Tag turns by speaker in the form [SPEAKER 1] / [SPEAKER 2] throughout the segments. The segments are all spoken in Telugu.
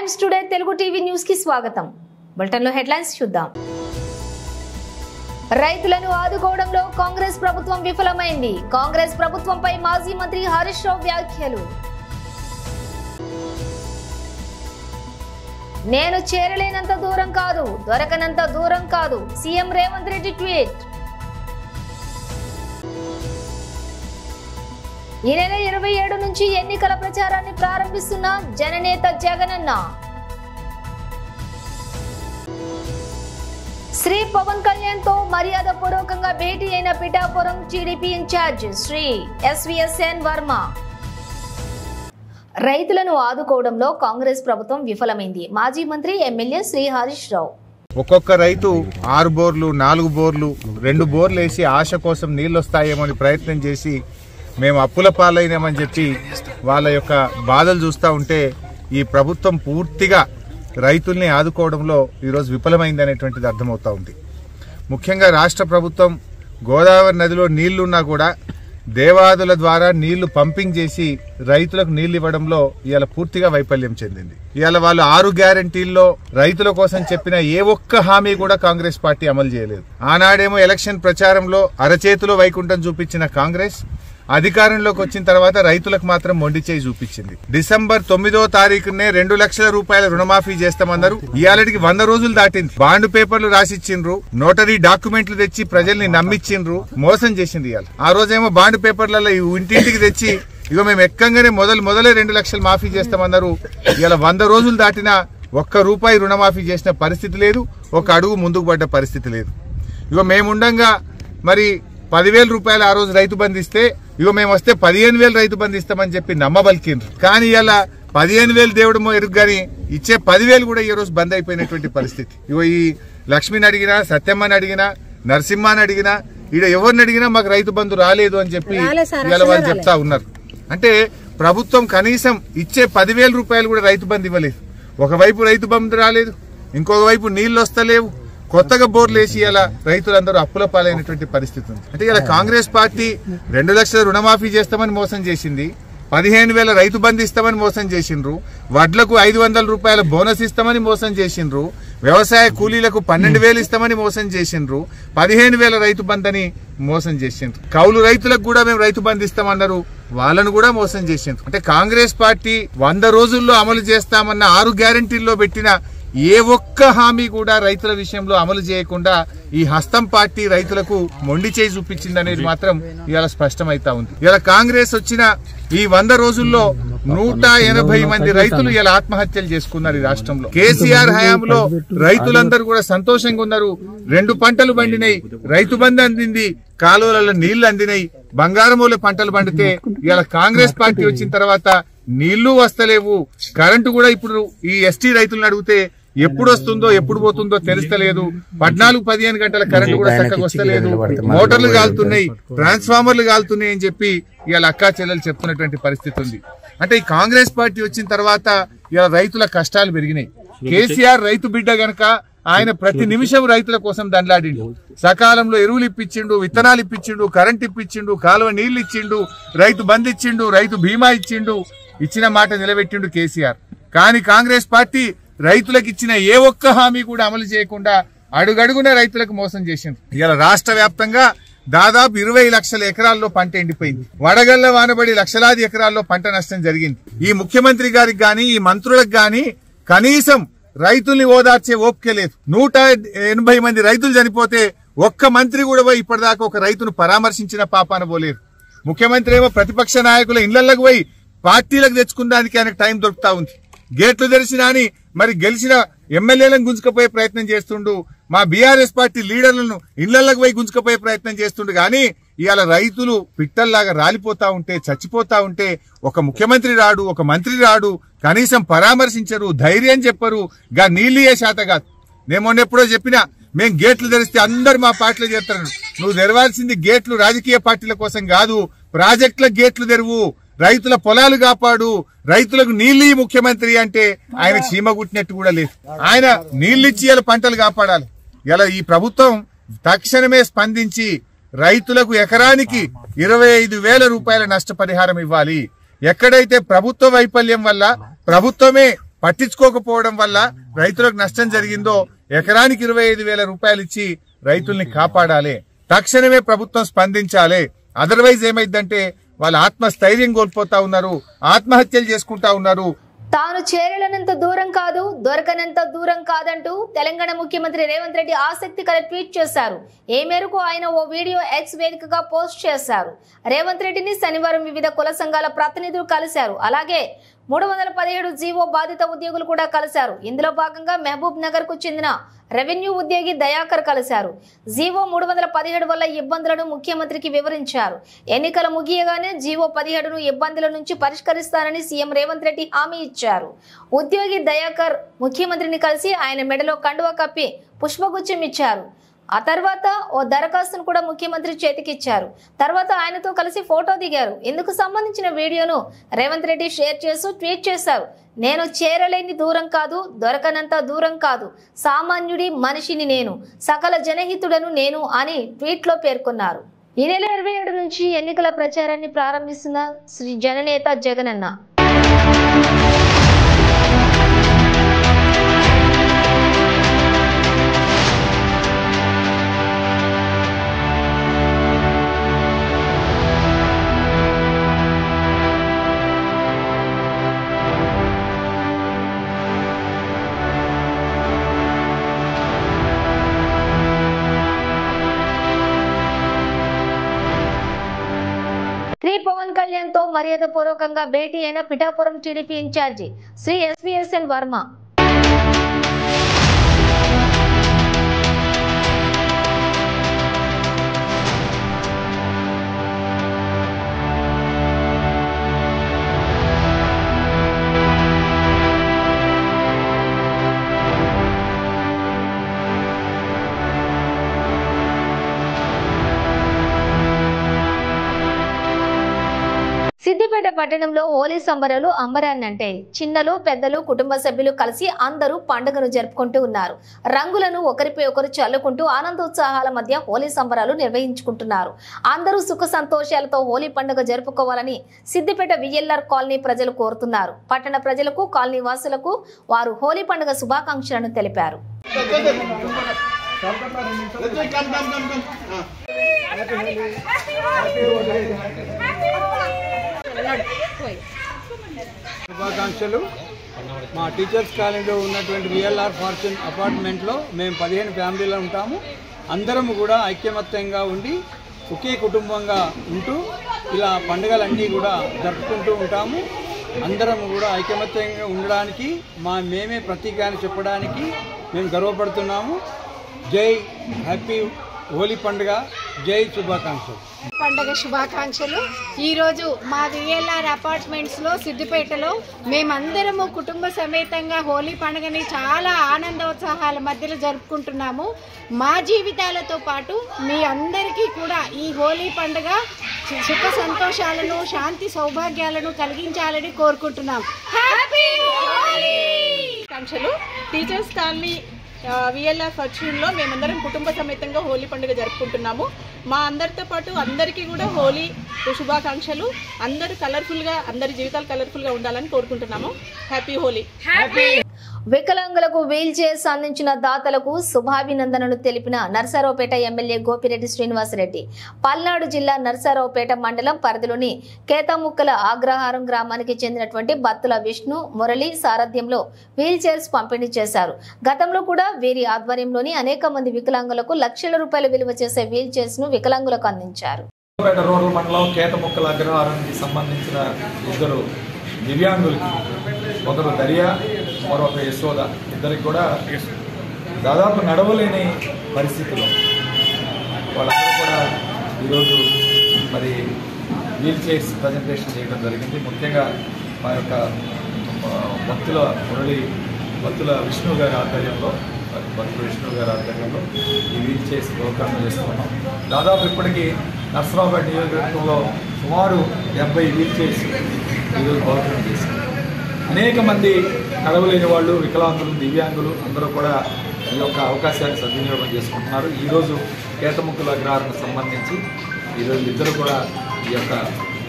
[SPEAKER 1] Times today Telugu TV news కి స్వాగతం. బులెటిన్ లో హెడ్లైన్స్ చూద్దాం. రైతులను ఆదుకోవడంలో కాంగ్రెస్ ప్రభుత్వం విఫలమైంది. కాంగ్రెస్ ప్రభుత్వంపై మాజీ మంత్రి హరీష్ రావు వ్యాఖ్యలు. నేను చేరలేనంత దూరం కాదు, దొరకనంత దూరం కాదు, సీఎం రేవంత్ రెడ్డి ట్వీట్. ఈ నెల 27 నుంచి ఎన్నికల ప్రచారాన్ని ప్రారంభిస్తున్న జననేత జగనన్న. శ్రీ పవన్ కళ్యాణ్ తో మర్యాదపూర్వకంగా భేటీ అయిన Pithapuram TDP incharge Shri SVSN Varma. రైతులను ఆదుకోవడంలో కాంగ్రెస్ ప్రభుత్వం విఫలమైంది. మాజీ మంత్రి ఎమ్మెల్యే శ్రీ హరీష్ రావు.
[SPEAKER 2] ఒక్కొక్క రైతు 6 బోర్లు 4 బోర్లు 2 బోర్లు వేసి ఆశ కోసం నీళ్ళు వస్తాయేమో అని ప్రయత్నం చేసి మేము అప్పుల పాలైనామని చెప్పి వాళ్ళ యొక్క బాధలు చూస్తూ ఉంటే ఈ ప్రభుత్వం పూర్తిగా రైతుల్ని ఆదుకోవడంలో ఈరోజు విఫలమైంది అనేటువంటిది అర్థమవుతా ఉంది. ముఖ్యంగా రాష్ట్ర ప్రభుత్వం గోదావరి నదిలో నీళ్లున్నా కూడా దేవాదుల ద్వారా నీళ్లు పంపింగ్ చేసి రైతులకు నీళ్లు ఇవ్వడంలో ఇవాళ పూర్తిగా వైఫల్యం చెందింది. ఇవాళ వాళ్ళు 6 గ్యారంటీల్లో రైతుల కోసం చెప్పిన ఏ ఒక్క హామీ కూడా కాంగ్రెస్ పార్టీ అమలు చేయలేదు. ఆనాడేమో ఎలక్షన్ ప్రచారంలో అరచేతిలో వైకుంఠం చూపించిన కాంగ్రెస్ అధికారంలోకి వచ్చిన తర్వాత రైతులకు మాత్రం మొండి చేయి చూపించింది. డిసెంబర్ 9వ తారీఖునే 2 లక్షల రూపాయల రుణమాఫీ చేస్తామన్నారు. ఇవాళకి 100 రోజులు దాటింది. బాండ్ పేపర్లు రాసిచ్చిండ్రు, నోటరీ డాక్యుమెంట్లు తెచ్చి ప్రజల్ని నమ్మిచ్చిండ్రు, మోసం చేసింది. ఇవాళ ఆ రోజేమో బాండ్ పేపర్లలో ఇంటింటికి తెచ్చి ఇగో మేము ఎక్కంగానే మొదలే 2 లక్షలు మాఫీ చేస్తామన్నారు. ఇవాళ 100 రోజులు దాటినా ₹1 రుణమాఫీ చేసిన పరిస్థితి లేదు, ఒక అడుగు ముందుకు పడ్డ పరిస్థితి లేదు. ఇగో మేముండగా మరి 10,000 రూపాయలు ఆ రోజు రైతు బంధిస్తే ఇగో మేము వస్తే 15,000 రైతు బంధిస్తామని చెప్పి నమ్మబలికిండ్రు. కానీ ఇలా 15,000 దేవుడమో ఎరుగు గాని ఇచ్చే 10,000 కూడా ఈ రోజు బంద్ అయిపోయినటువంటి పరిస్థితి. ఇగో ఈ లక్ష్మిని అడిగినా, సత్యమ్మని అడిగినా, నరసింహాని అడిగినా, ఈడ ఎవరిని అడిగినా మాకు రైతు బంధు రాలేదు అని చెప్పి ఇలా వాళ్ళు చెప్తా ఉన్నారు. అంటే ప్రభుత్వం కనీసం ఇచ్చే 10,000 రూపాయలు కూడా రైతు బంధు ఇవ్వలేదు. ఒకవైపు రైతు బంధు రాలేదు, ఇంకొక వైపు నీళ్లు వస్తలేవు, కొత్తగా బోర్లు వేసి ఇలా రైతులందరూ అప్పుల పాలైనటువంటి పరిస్థితి ఉంది. అంటే ఇలా కాంగ్రెస్ పార్టీ 2 లక్షల రుణమాఫీ చేస్తామని మోసం చేసింది, 15,000 రైతు బంధు ఇస్తామని మోసం చేసిండ్రు, వడ్లకు 500 రూపాయల బోనస్ ఇస్తామని మోసం చేసిండ్రు, వ్యవసాయ కూలీలకు 12,000 ఇస్తామని మోసం చేసిండ్రు, 15,000 రైతు బంధని మోసం చేసిండ్రు. కౌలు రైతులకు కూడా మేము రైతు బంధు ఇస్తామన్నారు, వాళ్ళను కూడా మోసం చేసిండ్రు. అంటే కాంగ్రెస్ పార్టీ 100 రోజుల్లో అమలు చేస్తామన్న 6 గ్యారంటీల్లో పెట్టిన ఏ ఒక్క హామీ కూడా రైతుల విషయంలో అమలు చేయకుండా ఈ హస్తం పార్టీ రైతులకు మొండి చేయి చూపించింది అనేది మాత్రం ఇవాళ స్పష్టమైతా ఉంది. ఇలా కాంగ్రెస్ వచ్చిన ఈ 100 రోజుల్లో 180 మంది రైతులు ఇలా ఆత్మహత్యలు చేసుకున్నారు ఈ రాష్ట్రంలో. కేసీఆర్ హయాంలో రైతులందరూ కూడా సంతోషంగా ఉన్నారు. 2 పంటలు పండినాయి, రైతు బంధు అందింది, కాలువలలో నీళ్లు అందినాయి, బంగారమూల పంటలు పండితే ఇలా కాంగ్రెస్ పార్టీ వచ్చిన తర్వాత నీళ్లు వస్తలేవు, కరెంటు కూడా ఇప్పుడు ఈ ఎస్టీ రైతులను అడిగితే ఎప్పుడు వస్తుందో ఎప్పుడు పోతుందో తెలుస్తలేదు, 14-15 గంటల కరెంటు కూడా చక్కగా వస్తలేదు, మోటార్లు కాలుతున్నాయి, ట్రాన్స్ఫార్మర్లు కాలుతున్నాయి అని చెప్పి ఇవాళ అక్కా చెల్లెలు చెప్తున్నటువంటి పరిస్థితి ఉంది. అంటే ఈ కాంగ్రెస్ పార్టీ వచ్చిన తర్వాత ఇలా రైతుల కష్టాలు పెరిగినాయి. కేసీఆర్ రైతు బిడ్డ గనక ఆయన ప్రతి నిమిషం రైతుల కోసం దండలాడిండు. సకాలంలో ఎరువులు ఇప్పించిండు, విత్తనాలు ఇప్పించిండు, కరెంట్ ఇప్పించిండు, కాలువ నీళ్లు ఇచ్చిండు, రైతు బంధు ఇచ్చిండు, రైతు బీమా ఇచ్చిండు, ఇచ్చిన మాట నిలబెట్టిండు కేసీఆర్. కానీ కాంగ్రెస్ పార్టీ రైతులకు ఇచ్చిన ఏ ఒక్క హామీ కూడా అమలు చేయకుండా అడుగడుగున రైతులకు మోసం చేసింది. ఇలా రాష్ట్ర వ్యాప్తంగా దాదాపు 20 లక్షల ఎకరాల్లో పంట ఎండిపోయింది. వడగళ్ల వానబడి లక్షలాది ఎకరాల్లో పంట నష్టం జరిగింది. ఈ ముఖ్యమంత్రి గారికి గాని ఈ మంత్రులకు గాని కనీసం రైతుల్ని ఓదార్చే ఓపిక లేదు. 180 మంది రైతులు చనిపోతే ఒక్క మంత్రి కూడా పోయి ఇప్పటిదాకా ఒక రైతును పరామర్శించిన పాపాన పోలేరు. ముఖ్యమంత్రి ఏమో ప్రతిపక్ష నాయకుల ఇళ్లకు పోయి పార్టీలకు తెచ్చుకున్నానికి ఆయనకు టైం దొరుకుతా ఉంది. గేట్లు తెరిచినా అని మరి గెలిచిన ఎమ్మెల్యేలను గుంజుకపోయే ప్రయత్నం చేస్తుండు, మా బీఆర్ఎస్ పార్టీ లీడర్లను ఇళ్లకు పోయి గుంజుకపోయే ప్రయత్నం చేస్తుండు. కానీ ఇవాళ రైతులు పిట్టల్లాగా రాలిపోతా ఉంటే, చచ్చిపోతా ఉంటే ఒక ముఖ్యమంత్రి రాడు, ఒక మంత్రి రాడు, కనీసం పరామర్శించరు, ధైర్యం చెప్పరు, గా నీళ్లు ఏ శాత కాదు. నేను మొన్న ఎప్పుడో చెప్పినా మేము గేట్లు తెరిస్తే అందరు మా పార్టీలో చేస్తారు. నువ్వు తెరవాల్సింది గేట్లు రాజకీయ పార్టీల కోసం కాదు, ప్రాజెక్టుల గేట్లు తెరువు, రైతుల పొలాలు కాపాడు, రైతులకు నీళ్లు ముఖ్యమంత్రి అంటే ఆయన చీమ గుట్టినట్టు కూడా లేదు. ఆయన నీళ్లిచ్చి ఇలా పంటలు కాపాడాలి. ఇలా ఈ ప్రభుత్వం తక్షణమే స్పందించి రైతులకు ఎకరానికి 25,000 రూపాయల నష్టపరిహారం ఇవ్వాలి. ఎక్కడైతే ప్రభుత్వ వైఫల్యం వల్ల ప్రభుత్వమే పట్టించుకోకపోవడం వల్ల రైతులకు నష్టం జరిగిందో ఎకరానికి 25,000 రూపాయలు ఇచ్చి రైతుల్ని కాపాడాలి. తక్షణమే ప్రభుత్వం స్పందించాలి. అదర్వైజ్ ఏమైందంటే వాళ్ళ ఆత్మస్థైర్యం కోల్పోతా ఉన్నారు, ఆత్మహత్యలు చేసుకుంటా ఉన్నారు.
[SPEAKER 1] తాను చేరలేనంత దూరం కాదు, దొరకనంత దూరం కాదంటూ తెలంగాణ ముఖ్యమంత్రి రేవంత్ రెడ్డి ఆసక్తికర ట్వీట్ చేశారు. ఏ మేరకు ఆయన ఓ వీడియో ఎక్స్ వేదికగా పోస్ట్ చేశారు. రేవంత్ రెడ్డిని శనివారం వివిధ కుల సంఘాల ప్రతినిధులు కలిశారు. అలాగే 317 జీవో బాధిత ఉద్యోగులు కూడా కలిశారు. ఇందులో భాగంగా మహబూబ్ నగర్ కు చెందిన రెవెన్యూ ఉద్యోగి దయాకర్ కలిశారు. జీవో 317 వల్ల ఇబ్బందులను ముఖ్యమంత్రికి వివరించారు. ఎన్నికల ముగియగానే జీవో 17ను ఇబ్బందుల నుంచి పరిష్కరిస్తారని సీఎం రేవంత్ రెడ్డి హామీ ఇచ్చారు. ఉద్యోగి దయాకర్ ముఖ్యమంత్రిని కలిసి ఆయన మెడలో కండువా కప్పి పుష్పగుచ్చం ఇచ్చారు. ఆ తర్వాత ఓ దరఖాస్తును కూడా ముఖ్యమంత్రి చేతికిచ్చారు. తర్వాత ఆయనతో కలిసి ఫోటో దిగారు. ఇందుకు సంబంధించిన వీడియోను రేవంత్ రెడ్డి షేర్ చేస్తూ ట్వీట్ చేశారు. నేను చేరలేని దూరం కాదు, దొరకనంత దూరం కాదు, సామాన్యుడి మనిషిని నేను, సకల జనహితుడను నేను అని ట్వీట్లో పేర్కొన్నారు. ఈ నెల 27 నుంచి ఎన్నికల ప్రచారాన్ని ప్రారంభిస్తున్న శ్రీ జననేత జగనన్న పవన్ కళ్యాణ్ తో మర్యాదపూర్వకంగా భేటీ అయిన Pithapuram TDP incharge Shri SVSN Varma. Siddipet పట్టణంలో హోలీ సంబరాలు అంబరాన్నంటే చిన్నలు పెద్దలు కుటుంబ సభ్యులు కలిసి అందరూ పండుగను జరుపుకుంటూ ఉన్నారు. రంగులను ఒకరిపై ఒకరు చల్లుకుంటూ ఆనందోత్సాహాల మధ్య హోలీ సంబరాలు నిర్వహించుకుంటున్నారు. అందరూ సుఖ సంతోషాలతో హోలీ పండుగ జరుపుకోవాలని సిద్దిపేట విఎల్ఆర్ కాలనీ ప్రజలు కోరుతున్నారు. పట్టణ ప్రజలకు కాలనీ వాసులకు వారు హోలీ పండుగ శుభాకాంక్షలను తెలిపారు.
[SPEAKER 3] శుభాకాంక్షలు. మా టీచర్స్ కాలనీలో ఉన్నటువంటి విఎల్ఆర్ ఫార్చ్యూన్ అపార్ట్మెంట్లో మేము 15 ఫ్యామిలీలు ఉంటాము. అందరము కూడా ఐక్యమత్యంగా ఉండి ఒకే కుటుంబంగా ఉంటూ ఇలా పండుగలన్నీ కూడా జరుపుకుంటూ ఉంటాము. అందరము కూడా ఐకమత్యంగా ఉండడానికి మేమే ప్రతీక అని చెప్పడానికి మేము గర్వపడుతున్నాము. జై హ్యాపీ హోలీ పండుగ, జై శుభాకాంక్షలు.
[SPEAKER 4] పండుగ శుభాకాంక్షలు. ఈరోజు మా విఎల్ఆర్ అపార్ట్మెంట్స్లో సిద్దిపేటలో మేమందరము కుటుంబ సమేతంగా హోలీ పండుగని చాలా ఆనందోత్సాహాల మధ్యలో జరుపుకుంటున్నాము. మా జీవితాలతో పాటు మీ అందరికీ కూడా ఈ హోలీ పండుగ సుఖ సంతోషాలను శాంతి సౌభాగ్యాలను కలిగించాలని కోరుకుంటున్నాం. Happy Holi.
[SPEAKER 5] Teachers colony VLR ఫార్చ్యూన్లో మేమందరం కుటుంబ సమేతంగా హోలీ పండుగ జరుపుకుంటున్నాము. మా అందరితో పాటు అందరికీ కూడా హోలీ శుభాకాంక్షలు. అందరూ కలర్ఫుల్గా, అందరి జీవితాలు కలర్ఫుల్గా ఉండాలని కోరుకుంటున్నాము. హ్యాపీ హోలీ.
[SPEAKER 1] వికలాంగులకు వీల్ చైర్స్ అందించిన దాతలకు శుభాభినందనలు తెలిపిన నర్సారావుపేట ఎమ్మెల్యే గోపిరెడ్డి శ్రీనివాసరెడ్డి పల్నాడు జిల్లా నర్సారావుపేట మండలం పరిధిలోని కేతముక్కల ఆగ్రహారం గ్రామానికి చెందినటువంటి బత్తుల విష్ణు మురళి సారథ్యంలో వీల్ చైర్స్ పంపిణీ చేశారు. గతంలో కూడా వీరి ఆధ్వర్యంలోని అనేక మంది వికలాంగులకు లక్షల రూపాయల విలువ చేసే వీల్ చైర్స్ ను వికలాంగులకు అందించారు.
[SPEAKER 6] రూరల్ మండలం కేతముక్కల అగ్రహారానికి సంబంధించిన ఇద్దరు దివ్యాంగులకి, ఒకరు దర్యా, మరొక యశోద, ఇద్దరికి కూడా దాదాపు నడవలేని పరిస్థితుల్లో వాళ్ళందరూ కూడా ఈరోజు మరి వీల్ చైర్స్ ప్రజెంటేషన్ చేయడం జరిగింది. ముఖ్యంగా మా యొక్క భక్తుల మురళి, భక్తుల విష్ణు గారి ఆధ్వర్యంలో ఈ వీల్ చైర్స్ ప్రోగ్రామ్ చేస్తున్నాం. దాదాపు ఇప్పటికీ నర్సరావుపేట నియోజకవర్గంలో సుమారు 70 వీల్ చైర్స్ ఈరోజు ప్రోగ్రామ్ చేశారు. అనేక మంది నడవలేని వాళ్ళు, వికలాంగులు, దివ్యాంగులు అందరూ కూడా ఈ యొక్క అవకాశాన్ని సద్వినియోగం చేసుకుంటున్నారు. ఈరోజు కేతముక్కల అగ్రహారానికి సంబంధించి ఈరోజు ఇద్దరు కూడా ఈ యొక్క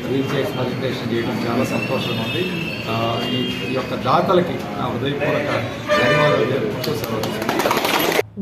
[SPEAKER 6] వీల్ చైర్స్ ప్రజెంటేషన్ చేయడం చాలా సంతోషంగా ఉంది. ఈ యొక్క దాతలకి నా హృదయపూర్వక ధన్యవాదాలు తెలుపుతూ సెలవు.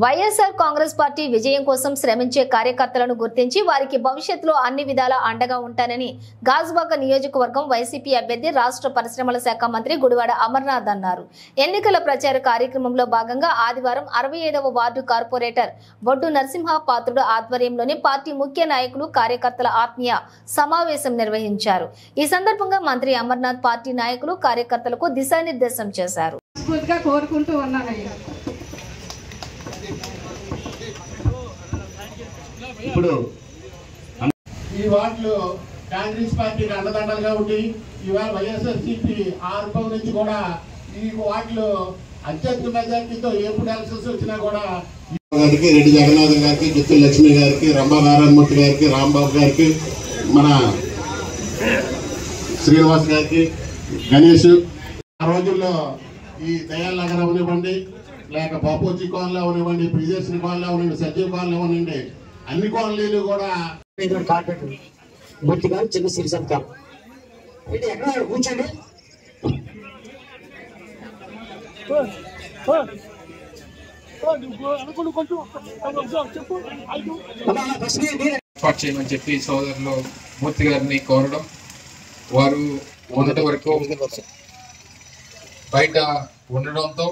[SPEAKER 1] వైఎస్ఆర్ కాంగ్రెస్ పార్టీ విజయం కోసం శ్రమించే కార్యకర్తలను గుర్తించి వారికి భవిష్యత్తులో అన్ని విధాలా అండగా ఉంటానని గాజువాక నియోజకవర్గం వైసీపీ అభ్యర్థి రాష్ట్ర పరిశ్రమల శాఖ మంత్రి గుడివాడ అమర్నాథ్ అన్నారు. ఎన్నికల ప్రచార కార్యక్రమంలో భాగంగా ఆదివారం 67వ వార్డు కార్పొరేటర్ బొడ్డు నరసింహ పాత్రుడు ఆధ్వర్యంలోని పార్టీ ముఖ్య నాయకులు కార్యకర్తల ఆత్మీయ సమావేశం నిర్వహించారు. ఈ సందర్భంగా మంత్రి అమర్నాథ్ పార్టీ నాయకులు కార్యకర్తలకు దిశానిర్దేశం చేశారు.
[SPEAKER 7] ఇప్పుడు ఈ వార్డులో కాంగ్రెస్ పార్టీకి అండదండలుగా ఉండి ఇవాళ వైఎస్ఆర్సీపీ ఆర్పం నుంచి కూడా ఈ వార్డులో అత్యధిక మెజార్టీతో ఎప్పుడు ఎలక్షన్స్ వచ్చినా కూడా గారికి, రెడ్డి జగన్నాథం గారికి, గిత్తుల లక్ష్మి గారికి, రంభా నారాయణమూర్తి గారికి, రాంబాబు గారికి, మన శ్రీనివాస్ గారికి, గణేష్ ఆ రోజుల్లో ఈ దయాల్ నగర్ అవనివ్వండి, లేక బాపూజీ కాలనీ అవనివ్వండి, ప్రియదర్శిని కాలనీ అవనివ్వండి, సజీవ్ కాలనీ అవనివ్వండి, అన్ని కాలనీలు కూడా
[SPEAKER 8] మూర్తి గారు చిన్న సిరి సంతాం ఎక్కడ కూర్చోండి.
[SPEAKER 9] ఏర్పాటు చేయమని చెప్పి సోదరులు మూర్తి గారిని కోరడం, వారు మొదటి వరకు బయట ఉండడంతో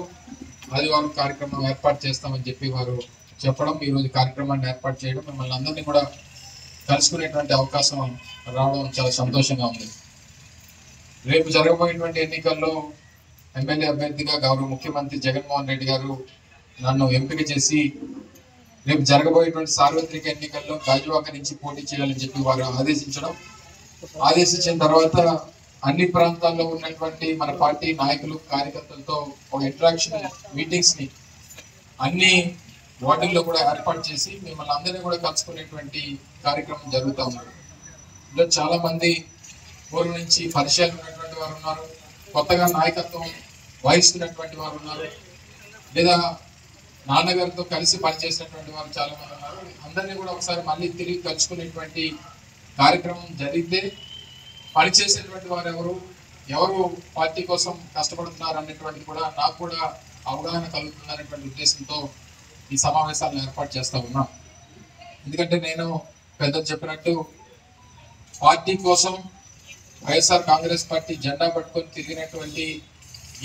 [SPEAKER 9] ఆదివారం కార్యక్రమం ఏర్పాటు చేస్తామని చెప్పి వారు చెప్పడం, ఈరోజు కార్యక్రమాన్ని ఏర్పాటు చేయడం, మిమ్మల్ని అందరినీ కూడా కలుసుకునేటువంటి అవకాశం రావడం చాలా సంతోషంగా ఉంది. రేపు జరగబోయేటువంటి ఎన్నికల్లో ఎమ్మెల్యే అభ్యర్థిగా గౌరవ ముఖ్యమంత్రి జగన్మోహన్ రెడ్డి గారు నన్ను ఎంపిక చేసి రేపు జరగబోయేటువంటి సార్వత్రిక ఎన్నికల్లో గాజువాక నుంచి పోటీ చేయాలని చెప్పి వారు ఆదేశించిన తర్వాత అన్ని ప్రాంతాల్లో ఉన్నటువంటి మన పార్టీ నాయకులు కార్యకర్తలతో ఒక ఇంటరాక్షన్ మీటింగ్స్ ని అన్ని వార్డుల్లో కూడా ఏర్పాటు చేసి మిమ్మల్ని అందరినీ కూడా కలుసుకునేటువంటి కార్యక్రమం జరుగుతూ ఉంది. ఇందులో చాలా మంది పూర్వం నుంచి పరిచయాలు ఉన్నటువంటి వారు ఉన్నారు, కొత్తగా నాయకత్వం వహిస్తున్నటువంటి వారు ఉన్నారు, లేదా నాన్నగారితో కలిసి పనిచేసినటువంటి వారు చాలా మంది ఉన్నారు. అందరినీ కూడా ఒకసారి మళ్ళీ తిరిగి కలుసుకునేటువంటి కార్యక్రమం జరిగితే పనిచేసేటువంటి వారు ఎవరు పార్టీ కోసం కష్టపడుతున్నారు అనేటువంటిది కూడా నాకు కూడా అవగాహన కలుగుతుందనేటువంటి ఉద్దేశంతో ఈ సమావేశాలను ఏర్పాటు చేస్తా ఉన్నాం. ఎందుకంటే నేను పెద్దలు చెప్పినట్టు పార్టీ కోసం వైఎస్ఆర్ కాంగ్రెస్ పార్టీ జెండా పట్టుకొని తిరిగినటువంటి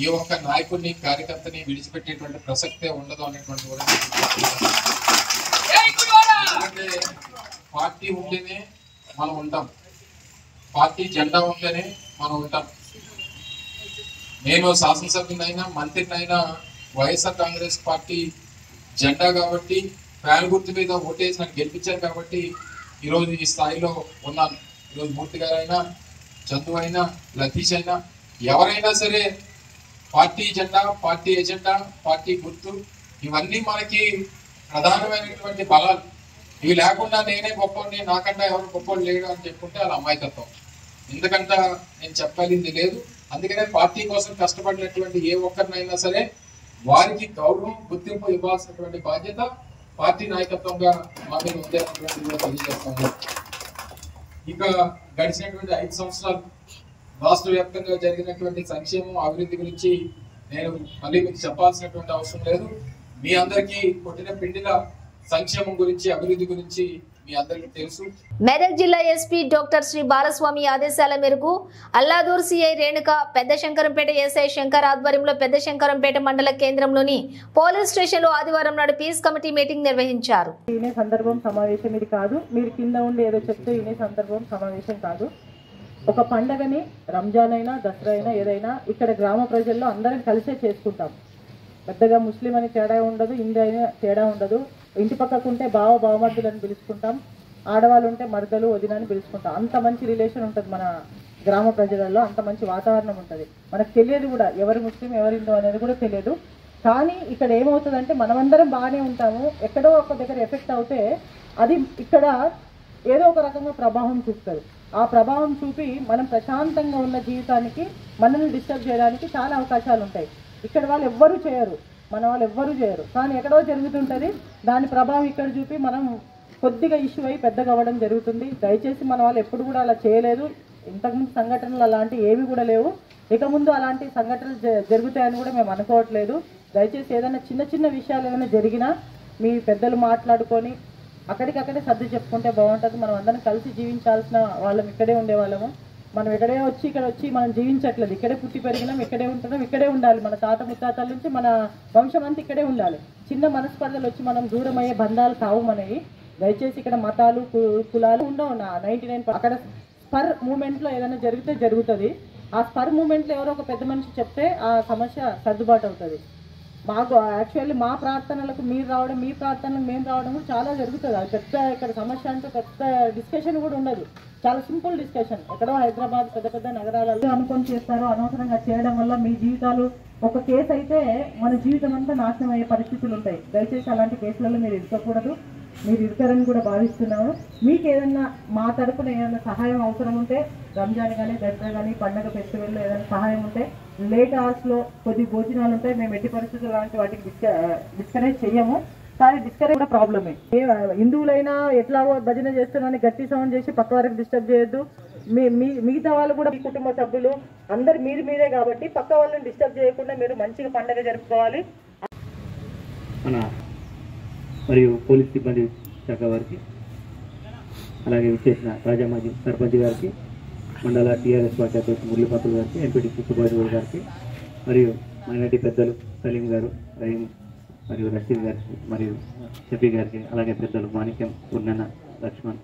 [SPEAKER 9] ఏ ఒక్క నాయకుడిని కార్యకర్తని విడిచిపెట్టేటువంటి ప్రసక్తే ఉండదు అనేటువంటి కూడా ఎందుకంటే పార్టీ ఉంటేనే మనం ఉంటాం, పార్టీ జెండా ఉంటేనే మనం ఉంటాం. నేను శాసనసభ్యునైనా మంత్రినైనా వైఎస్ఆర్ కాంగ్రెస్ పార్టీ జెండా కాబట్టి ఫ్యాన్ గుర్తు మీద ఓటేసి నాకు గెలిపించారు కాబట్టి ఈరోజు ఈ స్థాయిలో ఉన్నాను. ఈరోజు మూర్తి గారైనా, చందు అయినా, లతీష్ అయినా, ఎవరైనా సరే పార్టీ జెండా, పార్టీ ఎజెండా, పార్టీ గుర్తు ఇవన్నీ మనకి ప్రధానమైనటువంటి బలాలు. ఇవి లేకుండా నేనే గొప్పని, నాకన్నా ఎవరు గొప్పలు లేడు అని చెప్పుకుంటే అలా అమాయకత్వం. ఎందుకంటే నేను చెప్పగలిగింది లేదు. అందుకనే పార్టీ కోసం కష్టపడినటువంటి ఏ ఒక్కరినైనా సరే వారికి గౌరవం, గుర్తింపు ఇవ్వాల్సినటువంటి బాధ్యత పార్టీ నాయకత్వంగా మా మీద ఉంది అనేటువంటి తెలియజేస్తాము. ఇక గడిచినటువంటి 5 సంవత్సరాలు రాష్ట్ర వ్యాప్తంగా జరిగినటువంటి సంక్షేమం, అభివృద్ధి గురించి నేను మళ్ళీ మీకు చెప్పాల్సినటువంటి అవసరం లేదు. మీ అందరికీ కొట్టిన పిండిల సంక్షేమం గురించి, అభివృద్ధి గురించి మీ అందరికీ తెలుసు.
[SPEAKER 1] మెదక్ జిల్లా ఎస్పీ డాక్టర్ శ్రీ బాలస్వామి ఆదేశాల మేరకు అల్లాదూర్ సిఐ రేణుక, పెద్ద శంకరంపేట ఎస్ఐ శంకర్ ఆధ్వర్యంలో పెద్ద శంకరంపేట మండల కేంద్రంలోని పోలీస్ స్టేషన్లో ఆదివారం నాడు పీస్ కమిటీ మీటింగ్ నిర్వహించారు.
[SPEAKER 10] ఈనే సందర్భం సమావేశం ఇది కాదు, మీరు కింద ఉండి ఏదో చెప్తే ఈనే సందర్భం సమావేశం కాదు. ఒక పండగని, రంజాన్ అయినా, దసరా అయినా, ఏదైనా ఇక్కడ గ్రామ ప్రజల్లో అందరం కలిసే చేసుకుంటాం. పెద్దగా ముస్లిం అని తేడా ఉండదు, హిందూ అయినా తేడా ఉండదు. ఇంటి పక్కకు ఉంటే బావమర్దులని పిలుచుకుంటాం, ఆడవాళ్ళు ఉంటే మర్దలు, వదినని పిలుచుకుంటాం. అంత మంచి రిలేషన్ ఉంటుంది మన గ్రామ ప్రజలలో, అంత మంచి వాతావరణం ఉంటుంది. మనకు తెలియదు కూడా ఎవరు ముస్లిం ఎవరు హిందూ అనేది కూడా తెలియదు. కానీ ఇక్కడ ఏమవుతుందంటే మనమందరం బాగానే ఉంటాము, ఎక్కడో ఒక దగ్గర ఎఫెక్ట్ అవుతే అది ఇక్కడ ఏదో ఒక రకంగా ప్రభావం చూపుతుంది. ఆ ప్రభావం చూపి మనం ప్రశాంతంగా ఉన్న జీవితానికి మనల్ని డిస్టర్బ్ చేయడానికి చాలా అవకాశాలు ఉంటాయి. ఇక్కడ వాళ్ళు ఎవ్వరూ చేయరు, మన వాళ్ళు ఎవ్వరూ చేయరు, కానీ ఎక్కడో జరుగుతుంటుంది. దాని ప్రభావం ఇక్కడ చూపి మనం కొద్దిగా ఇష్యూ అయ్యి పెద్దగా అవ్వడం జరుగుతుంది. దయచేసి మన వాళ్ళు ఎప్పుడు కూడా అలా చేయలేదు. ఇంతకుముందు సంఘటనలు అలాంటి ఏవి కూడా లేవు. ఇక ముందు అలాంటి సంఘటనలు జరుగుతాయని కూడా మేము అనుకోవట్లేదు. దయచేసి ఏదైనా చిన్న చిన్న విషయాలు ఏమైనా జరిగినా మీ పెద్దలు మాట్లాడుకొని అక్కడికక్కడే సర్ది చెప్పుకుంటే బాగుంటుంది. మనం అందరం కలిసి జీవించాల్సిన వాళ్ళం, ఇక్కడే ఉండేవాళ్ళము. మనం ఇక్కడ వచ్చి మనం జీవించట్లేదు. ఇక్కడే పుట్టి పెరిగినాం, ఇక్కడే ఉంటున్నాం, ఇక్కడే ఉండాలి. మన తాత ముత్తాతల నుంచి మన వంశం అంతా ఇక్కడే ఉండాలి. చిన్న మనస్పర్ధలు వచ్చి మనం దూరం అయ్యే బంధాలు కావు మనవి. దయచేసి ఇక్కడ మతాలు కులాలు ఉండవు. 99 అక్కడ స్పర్ మూమెంట్లో ఏదైనా జరిగితే జరుగుతుంది. ఆ స్పర్ మూమెంట్లో ఎవరో ఒక పెద్ద మనిషి చెప్తే ఆ సమస్య సర్దుబాటు అవుతుంది. మాకు యాక్చువల్లీ మా ప్రార్థనలకు మీరు రావడం, మీ ప్రార్థనలకు మేము రావడం కూడా చాలా జరుగుతుంది. అది పెద్ద ఇక్కడ సమస్య అంటే పెద్ద డిస్కషన్ కూడా ఉండదు. చాలా సింపుల్ డిస్కషన్. ఎక్కడో హైదరాబాద్ పెద్ద పెద్ద నగరాలలో అనుకొని చేస్తారో అనవసరంగా చేయడం వల్ల మీ జీవితాలు ఒక కేసు అయితే మన జీవితం అంతా నాశనం అయ్యే పరిస్థితులు ఉంటాయి. దయచేసి అలాంటి కేసులలో మీరు ఇరుకకూడదు. మీరు ఇరుతారని కూడా భావిస్తున్నాము. మీకు ఏదన్నా మా తరపున ఏదైనా సహాయం అవసరం ఉంటే రంజాన్ కానీ దసరా కానీ పండగ ఫెస్టివల్లో ఏదైనా సహాయం ఉంటే లేట్ అవర్స్లో కొద్ది భోజనాలు ఉంటాయి. మేము ఎట్టి పరిస్థితులు లాంటి వాటికి డిస్కరేజ్ చెయ్యము. కానీ డిస్కరేజ్ కూడా ప్రాబ్లమే. హిందువులైనా ఎట్లాగో భజన చేస్తున్నారని గట్టి సౌండ్ చేసి పక్క వారికి డిస్టర్బ్ చేయొద్దు. మిగతా వాళ్ళు కూడా మీ కుటుంబ సభ్యులు అందరు మీరే కాబట్టి పక్క వాళ్ళని డిస్టర్బ్ చేయకుండా మీరు మంచిగా పండగ జరుపుకోవాలి.
[SPEAKER 11] మరియు పోలీస్ సిబ్బంది శాఖ వారికి, అలాగే విచ్చేసిన రాజా మాజీ సర్పంచ్ గారికి, మండల టీఆర్ఎస్ పార్టీ అధ్యక్షుడు మురళీపంతులు గారికి, ఎంపీటీసీ సుభాష్ గారికి, మరియు మైనార్టీ పెద్దలు సలీం గారు, రహీం మరియు రషీద్ గారికి, మరియు షఫీ గారికి, అలాగే పెద్దలు మాణిక్యం, పూర్ణన్న, లక్ష్మణ్,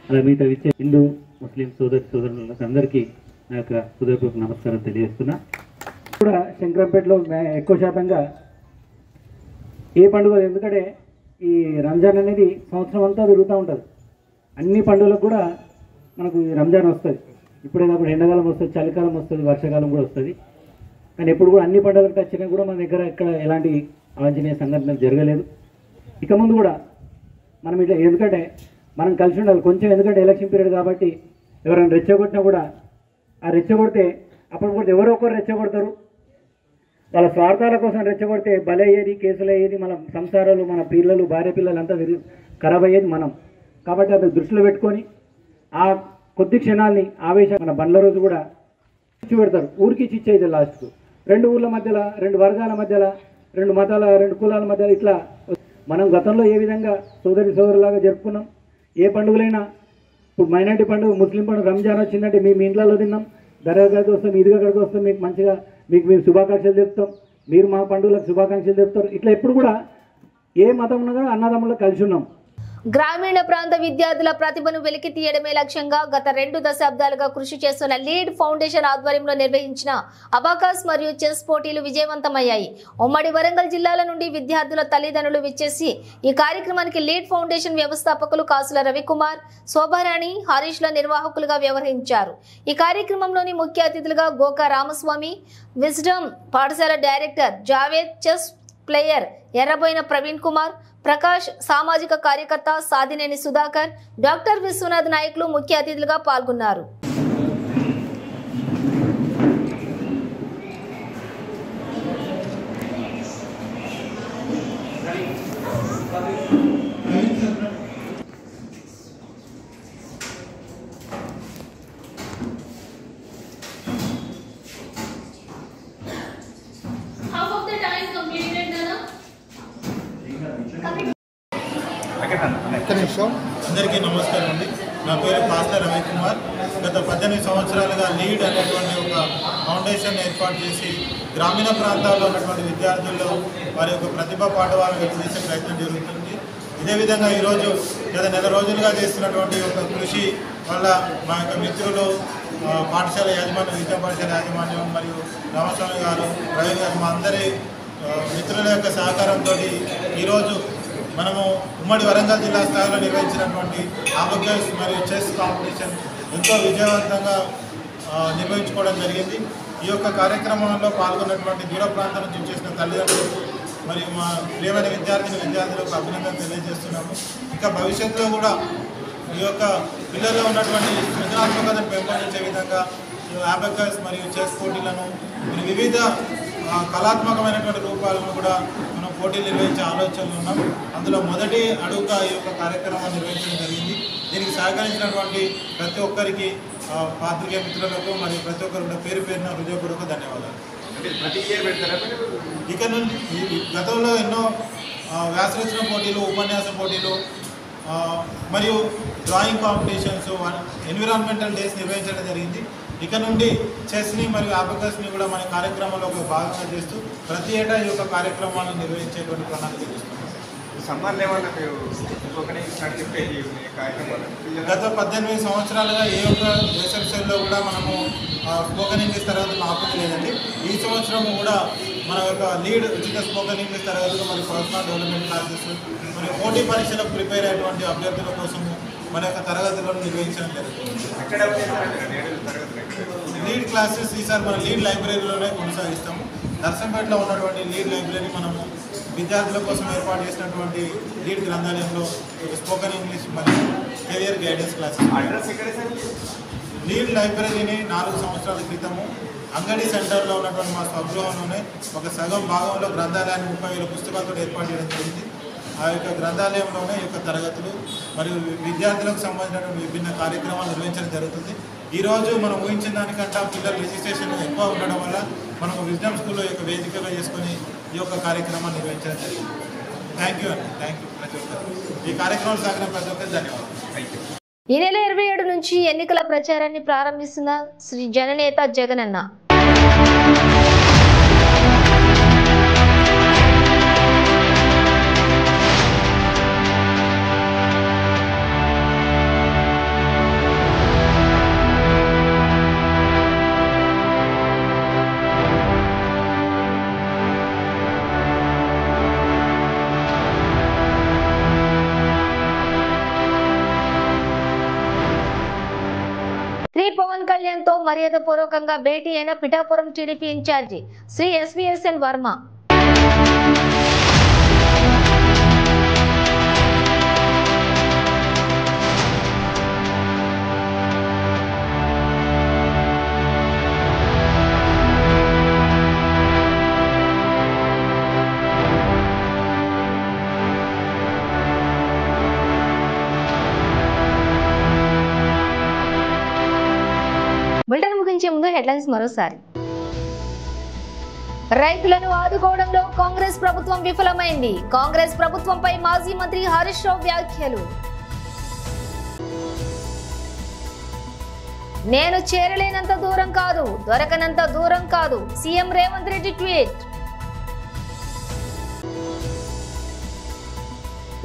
[SPEAKER 11] అలాగే మిగతా విచ్చే హిందూ ముస్లిం సోదరులకు అందరికీ నా యొక్క హృదయపూర్వక నమస్కారం తెలియజేస్తున్నా. కూడా శంకరంపేటలో ఎక్కువ శాతంగా ఏ పండుగ, ఎందుకంటే ఈ రంజాన్ అనేది సంవత్సరం అంతా తిరుగుతూ ఉంటుంది. అన్ని పండుగలకు కూడా మనకు రంజాన్ వస్తుంది. ఇప్పుడే కాకుండా ఎండాకాలం వస్తుంది, చలికాలం వస్తుంది, వర్షాకాలం కూడా వస్తుంది. కానీ ఎప్పుడు కూడా అన్ని పండుగలకు వచ్చినా కూడా మన దగ్గర ఇక్కడ ఎలాంటి అవాంఛనీయ సంఘటనలు జరగలేదు. ఇక ముందు కూడా మనం ఇట్లా, ఎందుకంటే మనం కలిసి ఉండాలి కొంచెం, ఎందుకంటే ఎలక్షన్ పీరియడ్ కాబట్టి ఎవరైనా రెచ్చగొట్టినా కూడా ఆ రెచ్చగొడితే అప్పుడు కూడా ఎవరో ఒకరు రెచ్చగొడతారు. వాళ్ళ స్వార్థాల కోసం రెచ్చగొడితే బలయ్యేది, కేసులు అయ్యేది, మన సంసారాలు, మన పిల్లలు, భార్య పిల్లలు అంతా ఖరాబ్ అయ్యేది మనం. కాబట్టి అది దృష్టిలో పెట్టుకొని ఆ కొద్ది క్షణాలని ఆవేశం మన బండ్ల రోజు కూడా ఇచ్చి పెడతారు. ఊరికి చిచ్చేది లాస్ట్కు 2 ఊర్ల మధ్యలో, 2 వర్గాల మధ్యలో, 2 మతాల, 2 కులాల మధ్యలో ఇట్లా మనం గతంలో ఏ విధంగా సోదరులాగా జరుపుకున్నాం. ఏ పండుగలైనా ఇప్పుడు మైనార్టీ పండుగ, ముస్లిం పండుగ, రంజాన్ వచ్చిందంటే మేము ఇంట్లో తిన్నాం, దర్గాకి వస్తాం, ఈద్గా కాడికి వస్తాం, మీకు మంచిగా మేము శుభాకాంక్షలు చెప్తాం, మీరు మా పండుగలకు శుభాకాంక్షలు చెప్తారు. ఇట్లా ఎప్పుడు కూడా ఏ మతం ఉన్నా కూడా అన్నదమ్ముల్లో కలిసి ఉన్నాం.
[SPEAKER 1] గ్రామీణ ప్రాంత విద్యార్థుల ప్రతిభను వెలికి తీయడమే లక్ష్యంగా గత 2 దశాబ్దాలుగా కృషి చేస్తున్న లీడ్ ఫౌండేషన్ ఆధ్వర్యంలో నిర్వహించిన అబాకాస్ మరియు చెస్ పోటీలు విజయవంతమయ్యాయి. ఉమ్మడి వరంగల్ జిల్లాల నుండి విద్యార్థుల తల్లిదండ్రులు విచ్చేసి ఈ కార్యక్రమానికి లీడ్ ఫౌండేషన్ వ్యవస్థాపకులు కాసుల రవికుమార్, శోభారాణి, హరీష్ల నిర్వాహకులుగా వ్యవహరించారు. ఈ కార్యక్రమంలోని ముఖ్య అతిథులుగా గోకా రామస్వామి, విజ్డమ్ పాఠశాల director Javed, chess player Erraboina Praveen Kumar, Prakash, సామాజిక కార్యకర్త సాదినేని సుధాకర్, డాక్టర్ విశ్వనాథ్ నాయకులు ముఖ్య అతిథులుగా పాల్గొన్నారు.
[SPEAKER 12] అందరికీ నమస్కారం అండి. నా పేరు కాసుల రవికుమార్. గత 18 సంవత్సరాలుగా లీడ్ అనేటువంటి ఒక ఫౌండేషన్ ఏర్పాటు చేసి గ్రామీణ ప్రాంతాల్లో ఉన్నటువంటి విద్యార్థుల్లో వారి యొక్క ప్రతిభా పాఠవాలను వెలికితీసే ప్రయత్నం జరుగుతుంది. ఇదే విధంగా ఈరోజు గత నెల రోజులుగా చేస్తున్నటువంటి ఒక కృషి వల్ల మా యొక్క మిత్రులు, పాఠశాల యాజమాన్యం, విద్యా పాఠశాల యాజమాన్యం మరియు రామస్వామి గారు, రవి గారు, మా అందరి మిత్రుల యొక్క సహకారంతో ఈరోజు మనము ఉమ్మడి వరంగల్ జిల్లా స్థాయిలో నిర్వహించినటువంటి అబాకస్ మరియు చెస్ కాంపిటీషన్ ఎంతో విజయవంతంగా నిర్వహించుకోవడం జరిగింది. ఈ యొక్క కార్యక్రమంలో పాల్గొన్నటువంటి దూర ప్రాంతం నుంచి చేసిన తల్లిదండ్రులకు మరియు మా ప్రియమైన విద్యార్థులకు అభినందన తెలియజేస్తున్నాము. ఇంకా భవిష్యత్తులో కూడా ఈ యొక్క పిల్లల్లో ఉన్నటువంటి సృజనాత్మకతను పెంపొందించే విధంగా అబాకస్ మరియు చెస్ పోటీలను వివిధ కళాత్మకమైనటువంటి రూపాలను కూడా మనం పోటీలు నిర్వహించే ఆలోచనలు ఉన్నాం. అందులో మొదటి అడుగుగా ఈ యొక్క కార్యక్రమాన్ని నిర్వహించడం జరిగింది. దీనికి సహకరించినటువంటి ప్రతి ఒక్కరికి పాత్రికేయ మిత్రులకు మరియు ప్రతి ఒక్కరు కూడా పేరు పేరున హృదయపూర్వక ధన్యవాదాలు. ఇక నుండి గతంలో ఎన్నో వ్యాసరచన పోటీలు, ఉపన్యాస పోటీలు మరియు డ్రాయింగ్ కాంపిటీషన్స్, ఎన్విరాన్మెంటల్ డేస్ నిర్వహించడం జరిగింది. ఇక నుండి చెస్ని మరియు అబకస్ని కూడా మన కార్యక్రమంలో ఒక భాగంగా చేస్తూ ప్రతి ఏటా ఈ యొక్క కార్యక్రమాలను నిర్వహించేటువంటి ప్రణాళిక చేస్తున్నాం. గత 18 సంవత్సరాలుగా ఏ ఒక్క వేసవిలో కూడా మనము స్పోకెన్ ఇంగ్లీష్ తరగతులు ఆపుతుంది లేదండి. ఈ సంవత్సరం కూడా మన యొక్క లీడ్ ఉచిత స్పోకెన్ ఇంగ్లీష్ తరగతులు మరియు పర్సనల్ డెవలప్మెంట్ క్లాసెస్ మరియు పోటీ పరీక్షలకు ప్రిపేర్ అయ్యేటువంటి అభ్యర్థుల కోసము మన యొక్క తరగతులను నిర్వహించడం జరుగుతుంది. లీడ్ క్లాసెస్ ఈసారి మన లీడ్ లైబ్రరీలోనే కొనసాగిస్తాము. నర్సంపేటలో ఉన్నటువంటి లీడ్ లైబ్రరీ మనము విద్యార్థుల కోసం ఏర్పాటు చేసినటువంటి లీడ్ గ్రంథాలయంలో స్పోకెన్ ఇంగ్లీష్ మరియు కెరియర్ గైడెన్స్ క్లాసెస్. లీడ్ లైబ్రరీని 4 సంవత్సరాల క్రితము అంగడి సెంటర్లో ఉన్నటువంటి మా స్వగృహంలోనే ఒక సగం భాగంలో గ్రంథాలయాన్ని 30,000 పుస్తకాలతో ఏర్పాటు చేయడం జరిగింది. ఆ యొక్క గ్రంథాలయంలోనే ఈ యొక్క తరగతులు మరియు విద్యార్థులకు సంబంధించినటువంటి విభిన్న కార్యక్రమాలు నిర్వహించడం జరుగుతుంది. ఈరోజు మనం ఊహించిన దానికంటే పిల్లల రిజిస్ట్రేషన్ ఎక్కువ ఉండడం వల్ల మనకు విజ్డమ్ స్కూల్లో యొక్క వేదికగా చేసుకొని ఈ యొక్క కార్యక్రమాన్ని నిర్వహించడం జరిగింది. థ్యాంక్ యూ అండి. థ్యాంక్ యూ ప్రతి ఒక్కరు. ఈ కార్యక్రమం సాగిన ప్రతి ఒక్కరు ధన్యవాదాలు. Thank you.
[SPEAKER 1] ఈ నెల 27 నుంచి ఎన్నికల ప్రచారాన్ని ప్రారంభిస్తున్న శ్రీ జననేత జగనన్న. శ్రీ పవన్ కళ్యాణ్ తో మర్యాదపూర్వకంగా భేటీ అయిన Pithapuram TDP incharge Shri SVSN Varma. Bulletin ముగించే ముందు హెడ్లైన్స్ మరోసారి. రైతులను ఆదుకోవడంలో కాంగ్రెస్ ప్రభుత్వం విఫలమైంది. కాంగ్రెస్ ప్రభుత్వంపై మాజీ మంత్రి హరీష్ రావు వ్యాఖ్యలు. నేను చేరలేనంత దూరం కాదు, దొరకనంత దూరం కాదు, సీఎం రేవంత్ రెడ్డి ట్వీట్.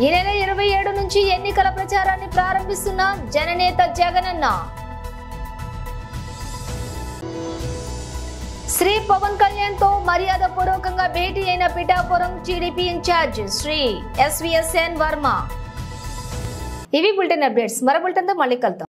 [SPEAKER 1] ఈ నెల 27 నుంచి ఎన్నికల ప్రచారాన్ని ప్రారంభిస్తున్న జననేత జగనన్న. శ్రీ పవన్ కళ్యాణ్ తో మర్యాదపూర్వకంగా భేటీ అయిన Pithapuram TDP incharge Shri SVSN Varma. ఇవి బులెటిన్ అప్డేట్స్. మరో బులెటిన్తో మళ్ళీ కలుద్దాం.